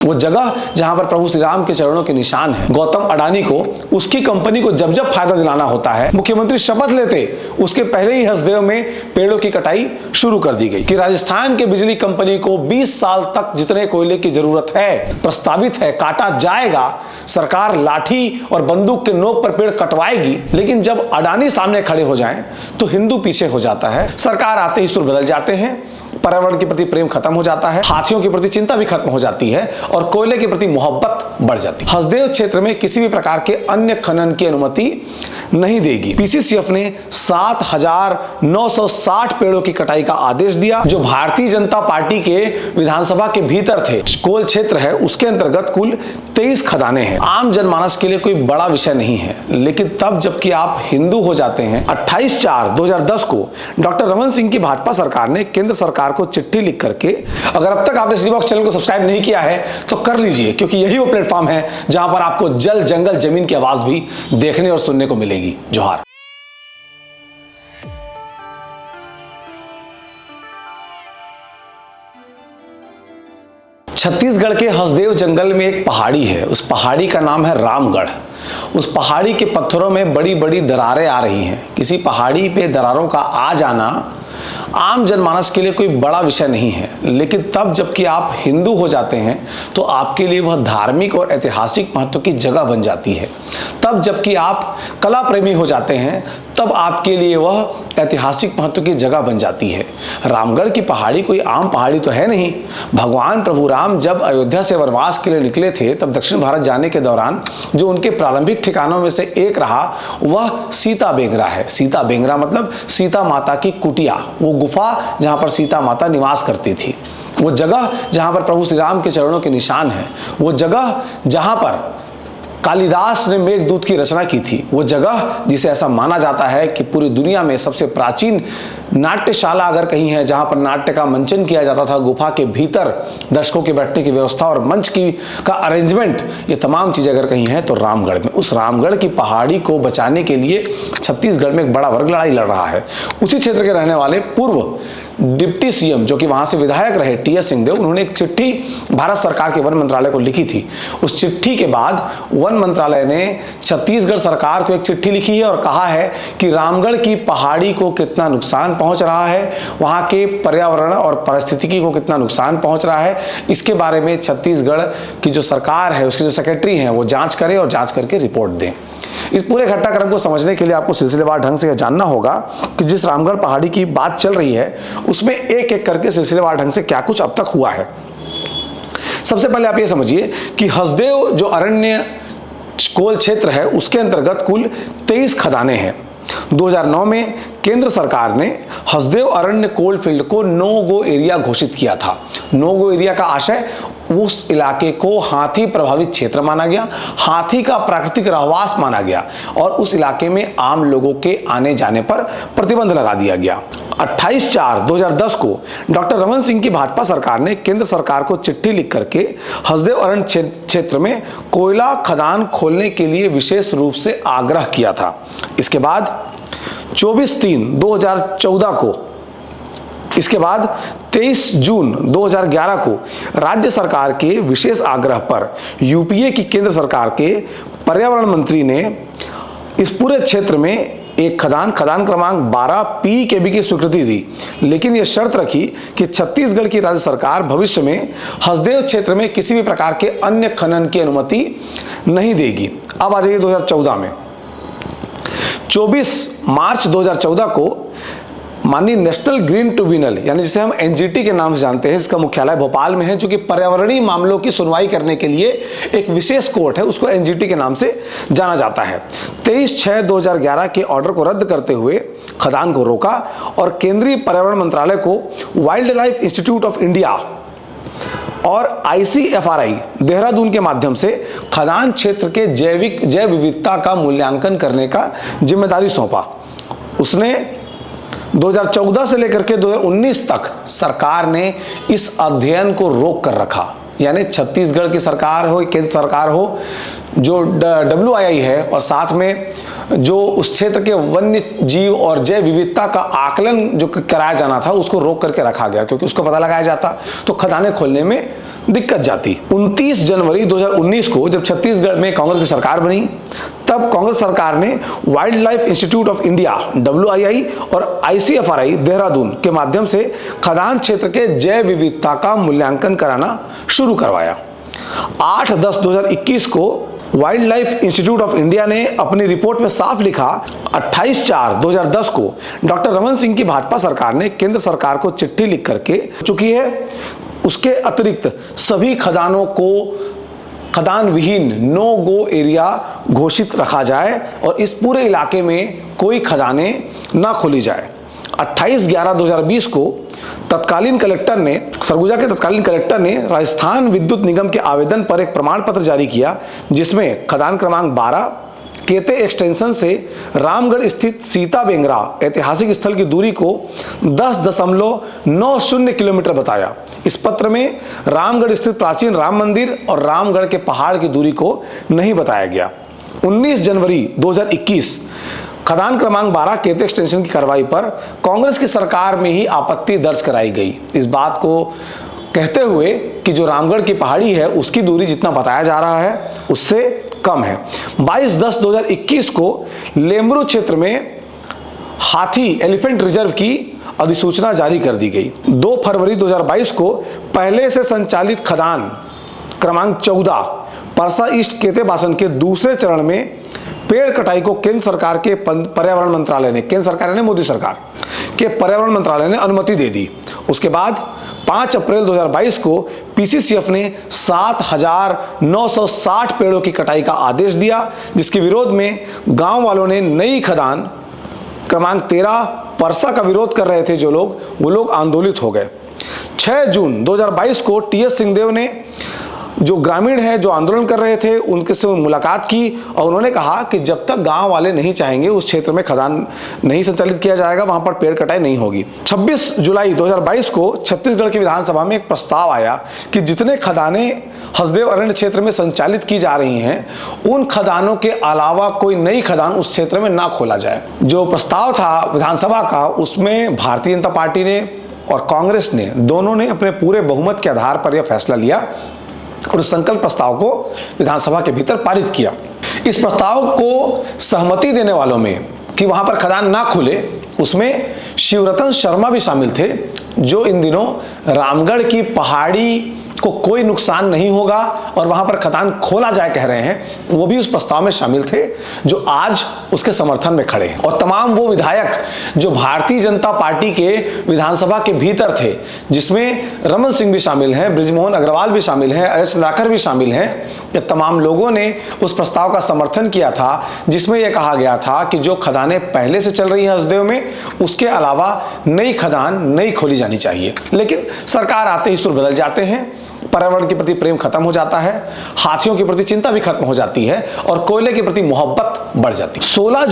वो जगह जहां पर प्रभु श्री राम के चरणों के निशान है। गौतम अडानी को उसकी कंपनी को जब जब फायदा दिलाना होता है, मुख्यमंत्री शपथ लेते उसके पहले ही हसदेव में पेड़ों की कटाई शुरू कर दी गई कि राजस्थान के बिजली कंपनी को 20 साल तक जितने कोयले की जरूरत है प्रस्तावित है काटा जाएगा। सरकार लाठी और बंदूक के नोक पर पेड़ कटवाएगी, लेकिन जब अडानी सामने खड़े हो जाएं तो हिंदू पीछे हो जाता है। सरकार आते ही सुर बदल जाते हैं, पर्यावरण के प्रति प्रेम खत्म हो जाता है, हाथियों के प्रति चिंता भी खत्म हो जाती है और कोयले के प्रति मोहब्बत बढ़ जाती है। हसदेव क्षेत्र में किसी भी प्रकार के अन्य खनन की अनुमति नहीं देगी। पीसीसीएफ ने 7,960 पेड़ों की कटाई का आदेश दिया, जो भारतीय जनता पार्टी के विधानसभा के भीतर थे। कोल क्षेत्र है, उसके अंतर्गत कुल 23 खदानें हैं। आम जनमानस के लिए कोई बड़ा विषय नहीं है, लेकिन तब जबकि आप हिंदू हो जाते हैं। 28/4/2010 को डॉक्टर रमन सिंह की भाजपा सरकार ने केंद्र सरकार को चिट्ठी लिख करके, अगर अब तक आपने सिटी बॉक्स चैनल को सब्सक्राइब नहीं किया है तो कर लीजिए, क्योंकि यही वो प्लेटफॉर्म है जहां पर आपको जल, जंगल, जमीन की आवाज भी देखने और सुनने को मिलेगी। जोहार। छत्तीसगढ़ के हसदेव जंगल में एक पहाड़ी है, उस पहाड़ी का नाम है रामगढ़। उस पहाड़ी के पत्थरों में बड़ी बड़ी दरारें आ रही हैं। किसी पहाड़ी पे दरारों का आ जाना आम जनमानस के लिए कोई बड़ा विषय नहीं है, लेकिन तब जबकि आप हिंदू हो जाते हैं तो आपके लिए वह धार्मिक और ऐतिहासिक महत्व की जगह बन जाती है। तब जबकि आप कला प्रेमी हो जाते हैं तब आपके लिए वह ऐतिहासिक महत्व की जगह बन जाती है। रामगढ़ की पहाड़ी कोई आम पहाड़ी तो है नहीं। भगवान प्रभु राम जब अयोध्या से वनवास के लिए निकले थे तब दक्षिण भारत जाने के दौरान जो उनके प्रारंभिक ठिकानों में से एक रहा वह सीता बेंगरा है। सीता बेंगरा मतलब सीता माता की कुटिया, वो गुफा जहां पर सीता माता निवास करती थी। वो जगह जहां पर प्रभु श्री राम के चरणों के निशान है। वो जगह जहां पर कालिदास ने मेघदूत की रचना की थी। वो जगह जिसे ऐसा माना जाता है कि पूरी दुनिया में सबसे प्राचीन नाट्यशाला अगर कहीं है जहां पर नाट्य का मंचन किया जाता था, गुफा के भीतर दर्शकों के बैठने की व्यवस्था और मंच की का अरेंजमेंट, ये तमाम चीजें अगर कहीं है तो रामगढ़ में। उस रामगढ़ की पहाड़ी को बचाने के लिए छत्तीसगढ़ में एक बड़ा वर्ग लड़ाई लड़ रहा है। उसी क्षेत्र के रहने वाले पूर्व डिप्टी सीएम जो कि वहां से विधायक रहे टी.एस. सिंहदेव, उन्होंने एक चिट्ठी भारत सरकार के वन मंत्रालय को लिखी थी। उस चिट्ठी के बाद वन मंत्रालय ने छत्तीसगढ़ सरकार को एक चिट्ठी लिखी है और कहा है कि रामगढ़ की पहाड़ी को कितना नुकसान पहुंच रहा है, वहां के पर्यावरण और पारिस्थितिकी को कितना नुकसान पहुंच रहा है, इसके बारे में छत्तीसगढ़ की जो सरकार है, उसके जो सेक्रेटरी हैं, वो जांच करें और जांच करके रिपोर्ट दें। इस पूरे घटनाक्रम को समझने के लिए आपको सिलसिलेवार ढंग से जानना होगा कि जिस रामगढ़ पहाड़ी की बात चल रही है उसमें एक एक करके सिलसिलेवार ढंग से क्या कुछ अब तक हुआ है। सबसे पहले आप ये समझिए कि हसदेव जो अरण्य कोल क्षेत्र है उसके अंतर्गत कुल 23 खदानें हैं। 2009 में केंद्र सरकार ने हसदेव अरण्य कोल फील्ड को नो गो एरिया घोषित किया था। नो गो एरिया का आशय उस इलाके को हाथी प्रभावित क्षेत्र माना गया, हाथी का प्राकृतिक रहवास माना गया और उस इलाके में आम लोगों के आने जाने पर प्रतिबंध लगा दिया गया। 28/4/2010 को डॉक्टर रमन सिंह की भाजपा सरकार ने केंद्र सरकार को चिट्ठी लिख करके हसदेव अरण्य क्षेत्र में कोयला खदान खोलने के लिए विशेष रूप से आग्रह किया था। इसके बाद 24/3/2014 को, इसके बाद 23 जून 2011 को राज्य सरकार के विशेष आग्रह पर यूपीए की केंद्र सरकार के पर्यावरण मंत्री ने इस पूरे क्षेत्र में एक खदान क्रमांक 12 PKB की स्वीकृति दी, लेकिन यह शर्त रखी कि छत्तीसगढ़ की राज्य सरकार भविष्य में हसदेव क्षेत्र में किसी भी प्रकार के अन्य खनन की अनुमति नहीं देगी। अब आ जाइए 2014 में। 24 मार्च 2014 को माननीय नेशनल ग्रीन ट्रिब्यूनल, यानी जिसे हम एनजीटी के नाम से जानते हैं, इसका मुख्यालय भोपाल में है, जो कि पर्यावरणीय मामलों की सुनवाई करने के लिए एक विशेष कोर्ट है, उसको एनजीटी के नाम से जाना जाता है। 23/6/2011 के ऑर्डर को रद्द करते हुए खदान को रोका और केंद्रीय पर्यावरण मंत्रालय को wild life institute of India और ICFRI देहरादून के माध्यम से खदान क्षेत्र के जैव विविधता का मूल्यांकन करने का जिम्मेदारी सौंपा। उसने 2014 से लेकर के 2019 तक सरकार ने इस अध्ययन को रोक कर रखा। यानी छत्तीसगढ़ की सरकार हो, केंद्र सरकार हो, जो WII है और साथ में जो उस क्षेत्र के वन्य जीव और जैव विविधता का आकलन जो कराया जाना था उसको रोक करके रखा गया, क्योंकि उसको पता लगाया जाता तो खदानें खोलने में दिक्कत जाती। 29 जनवरी 2019 को जब छत्तीसगढ़ में कांग्रेस की सरकार बनी, तब कांग्रेस सरकार ने wild life institute of India WII और ICFRI देहरादून के माध्यम से खदान क्षेत्र के जैव विविधता का मूल्यांकन कराना शुरू करवाया। 8/10/2021 को wild life institute of India ने अपनी रिपोर्ट में साफ लिखा, 28/4/2010 को डॉक्टर रमन सिंह की भाजपा सरकार ने केंद्र सरकार को चिट्ठी लिख करके चुकी है, उसके अतिरिक्त सभी खदानों को खदान विहीन नो गो एरिया घोषित रखा जाए और इस पूरे इलाके में कोई खदानें ना खोली जाए। 28/11/2020 को तत्कालीन कलेक्टर ने सरगुजा के तत्कालीन कलेक्टर ने राजस्थान विद्युत निगम के आवेदन पर एक प्रमाण पत्र जारी किया, जिसमें खदान क्रमांक 12 केते एक्सटेंशन से रामगढ़ स्थित सीता बेंगरा ऐतिहासिक स्थल की दूरी को 10.90 किलोमीटर बताया। इस पत्र में रामगढ़ स्थित प्राचीन राम मंदिर और रामगढ़ के पहाड़ की दूरी को नहीं बताया गया। 19 जनवरी 2021 खदान क्रमांक 12 केते एक्सटेंशन की कार्रवाई पर कांग्रेस की सरकार में ही आपत्ति दर्ज कराई गई, इस बात को कहते हुए कि जो रामगढ़ की पहाड़ी है उसकी दूरी जितना बताया जा रहा है उससे कम है। 22/10/2021 को लेमरू क्षेत्र में हाथी एलिफेंट रिजर्व की अधिसूचना जारी कर दी गई। 2 फरवरी 2022 को पहले से संचालित खदान क्रमांक 14 परसा ईस्ट केते बासन के दूसरे चरण में पेड़ कटाई को केंद्र सरकार के पर्यावरण मंत्रालय ने, केंद्र सरकार ने मोदी सरकार के पर्यावरण मंत्रालय ने अनुमति दे दी। उसके बाद 5 अप्रैल 2022 को PCCF ने 7,960 पेड़ों की कटाई का आदेश दिया, जिसके विरोध में गांव वालों ने नई खदान क्रमांक 13 परसा का विरोध कर रहे थे वो लोग आंदोलित हो गए। 6 जून 2022 को TS सिंहदेव ने जो ग्रामीण है जो आंदोलन कर रहे थे उनके से मुलाकात की और उन्होंने कहा कि जब तक गांव वाले नहीं चाहेंगे उस क्षेत्र में खदान नहीं संचालित किया जाएगा, वहां पर पेड़ कटाई नहीं होगी। 26 जुलाई 2022 को छत्तीसगढ़ की विधानसभा में एक प्रस्ताव आया कि जितने खदानें हसदेव अरण्य क्षेत्र में संचालित की जा रही हैं उन खदानों के अलावा कोई नई खदान उस क्षेत्र में ना खोला जाए। जो प्रस्ताव था विधानसभा का, उसमें भारतीय जनता पार्टी ने और कांग्रेस ने दोनों ने अपने पूरे बहुमत के आधार पर यह फैसला लिया और उस संकल्प प्रस्ताव को विधानसभा के भीतर पारित किया। इस प्रस्ताव को सहमति देने वालों में कि वहां पर खदान ना खुले, उसमें शिवरतन शर्मा भी शामिल थे, जो इन दिनों रामगढ़ की पहाड़ी को कोई नुकसान नहीं होगा और वहां पर खदान खोला जाए कह रहे हैं, वो भी उस प्रस्ताव में शामिल थे, जो आज उसके समर्थन में खड़े हैं। और तमाम वो विधायक जो भारतीय जनता पार्टी के विधानसभा के भीतर थे, जिसमें रमन सिंह भी शामिल हैं, बृजमोहन अग्रवाल भी शामिल हैं, अजय चंद्राकर भी शामिल हैं, ये तमाम लोगों ने उस प्रस्ताव का समर्थन किया था, जिसमें यह कहा गया था कि जो खदानें पहले से चल रही हैं हसदेव में, उसके अलावा नई खदान नहीं खोली जानी चाहिए। लेकिन सरकार आते ही सुर बदल जाते हैं, पर्यावरण के प्रति प्रेम खत्म हो जाता है, हाथियों के प्रति चिंता भी खत्म हो जाती है और कोयले के प्रति मोहब्बत बढ़ जाती है। 16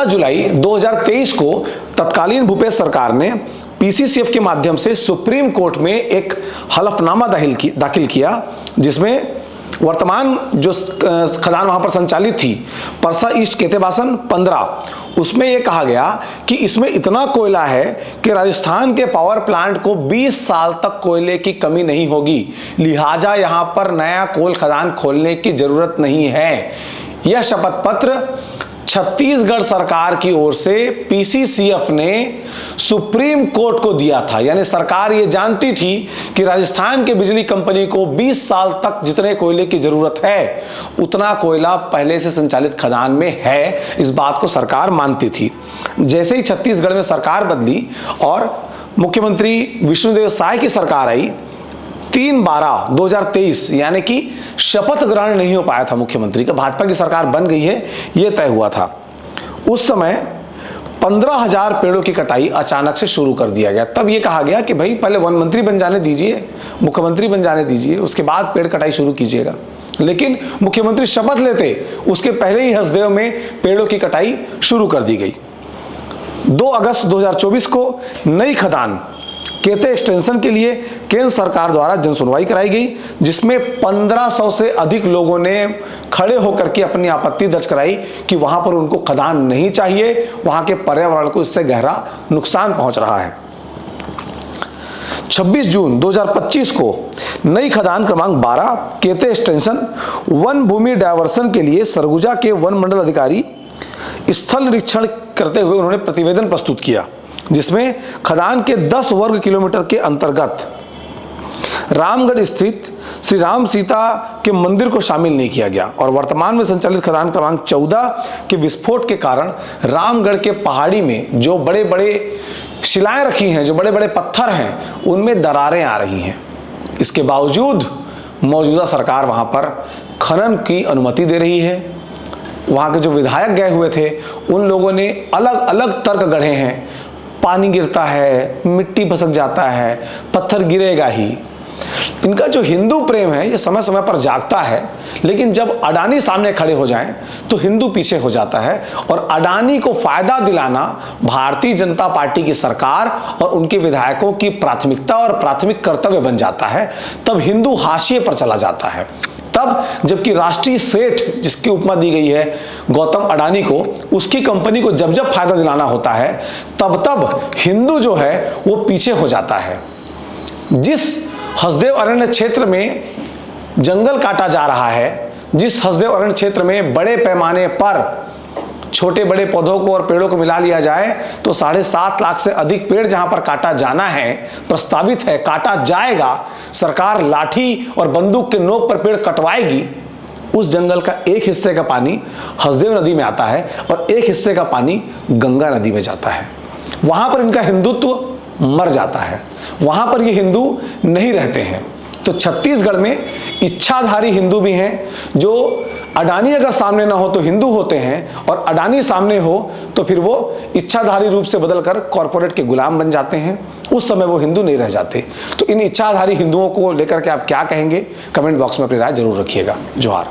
जुलाई 2023 को तत्कालीन भूपेश सरकार ने PCCF के माध्यम से सुप्रीम कोर्ट में एक हलफनामा दाखिल किया, जिसमें वर्तमान जो खदान वहां पर संचालित थी परसा ईस्ट केतेबासन 15, उसमें यह कहा गया कि इसमें इतना कोयला है कि राजस्थान के पावर प्लांट को 20 साल तक कोयले की कमी नहीं होगी, लिहाजा यहां पर नया कोल खदान खोलने की जरूरत नहीं है। यह शपथ पत्र छत्तीसगढ़ सरकार की ओर से PCCF ने सुप्रीम कोर्ट को दिया था। यानी सरकार ये जानती थी कि राजस्थान के बिजली कंपनी को 20 साल तक जितने कोयले की जरूरत है उतना कोयला पहले से संचालित खदान में है, इस बात को सरकार मानती थी। जैसे ही छत्तीसगढ़ में सरकार बदली और मुख्यमंत्री विष्णुदेव साय की सरकार आई, 3/12/2023 यानी कि शपथ ग्रहण नहीं हो पाया था मुख्यमंत्री का, भाजपा की सरकार बन गई है यह तय हुआ था। उस समय 15,000 पेड़ों की कटाई अचानक से शुरू कर दिया गया। तब यह कहा गया कि भाई पहले वन मंत्री बन जाने दीजिए, मुख्यमंत्री बन जाने दीजिए, उसके बाद पेड़ कटाई शुरू कीजिएगा। लेकिन मुख्यमंत्री शपथ लेते उसके पहले ही हसदेव में पेड़ों की कटाई शुरू कर दी गई। 2 अगस्त 2024 को नई खदान केते एक्सटेंशन के लिए केंद्र सरकार द्वारा जनसुनवाई कराई गई, जिसमें 1500 से अधिक लोगों ने खड़े होकर के अपनी आपत्ति दर्ज कराई कि वहां पर उनको खदान नहीं चाहिए, वहां के पर्यावरण को इससे गहरा नुकसान पहुंच रहा है। 26 जून 2025 को नई खदान क्रमांक 12 केते एक्सटेंशन वन भूमि डायवर्सन के लिए सरगुजा के वन मंडल अधिकारी स्थल निरीक्षण करते हुए उन्होंने प्रतिवेदन प्रस्तुत किया, जिसमें खदान के 10 वर्ग किलोमीटर के अंतर्गत रामगढ़ स्थित श्री राम सीता के मंदिर को शामिल नहीं किया गया और वर्तमान में संचालित खदान क्रमांक 14 के विस्फोट के कारण रामगढ़ के पहाड़ी में जो बड़े बड़े शिलाएं रखी हैं, जो बड़े बड़े पत्थर हैं, उनमें दरारें आ रही हैं। इसके बावजूद मौजूदा सरकार वहां पर खनन की अनुमति दे रही है। वहां के जो विधायक गए हुए थे उन लोगों ने अलग अलग तर्क गढ़े हैं, पानी गिरता है, मिट्टी भसक जाता है, पत्थर गिरेगा ही। इनका जो हिंदू प्रेम है ये समय समय पर जागता है, लेकिन जब अडानी सामने खड़े हो जाएं तो हिंदू पीछे हो जाता है और अडानी को फायदा दिलाना भारतीय जनता पार्टी की सरकार और उनके विधायकों की प्राथमिकता और प्राथमिक कर्तव्य बन जाता है। तब हिंदू हाशिए पर चला जाता है। तब जबकि राष्ट्रीय सेठ जिसकी उपमा दी गई है गौतम अडानी को, उसकी कंपनी को जब जब फायदा दिलाना होता है तब तब हिंदू जो है वो पीछे हो जाता है। जिस हसदेव अरण्य क्षेत्र में जंगल काटा जा रहा है, जिस हसदेव अरण्य क्षेत्र में बड़े पैमाने पर छोटे बड़े पौधों को और पेड़ों को मिला लिया जाए तो 7.5 लाख से अधिक पेड़ जहां पर काटा जाना है, प्रस्तावित है, काटा जाएगा, सरकार लाठी और बंदूक के नोक पर पेड़ कटवाएगी। उस जंगल का एक हिस्से का पानी हसदेव नदी में आता है और एक हिस्से का पानी गंगा नदी में जाता है। वहां पर इनका हिंदुत्व मर जाता है, वहां पर ये हिंदू नहीं रहते हैं। तो छत्तीसगढ़ में इच्छाधारी हिंदू भी हैं, जो अडानी अगर सामने ना हो तो हिंदू होते हैं और अडानी सामने हो तो फिर वो इच्छाधारी रूप से बदलकर कॉरपोरेट के गुलाम बन जाते हैं। उस समय वो हिंदू नहीं रह जाते। तो इन इच्छाधारी हिंदुओं को लेकर के आप क्या कहेंगे, कमेंट बॉक्स में अपनी राय जरूर रखिएगा। जोहार।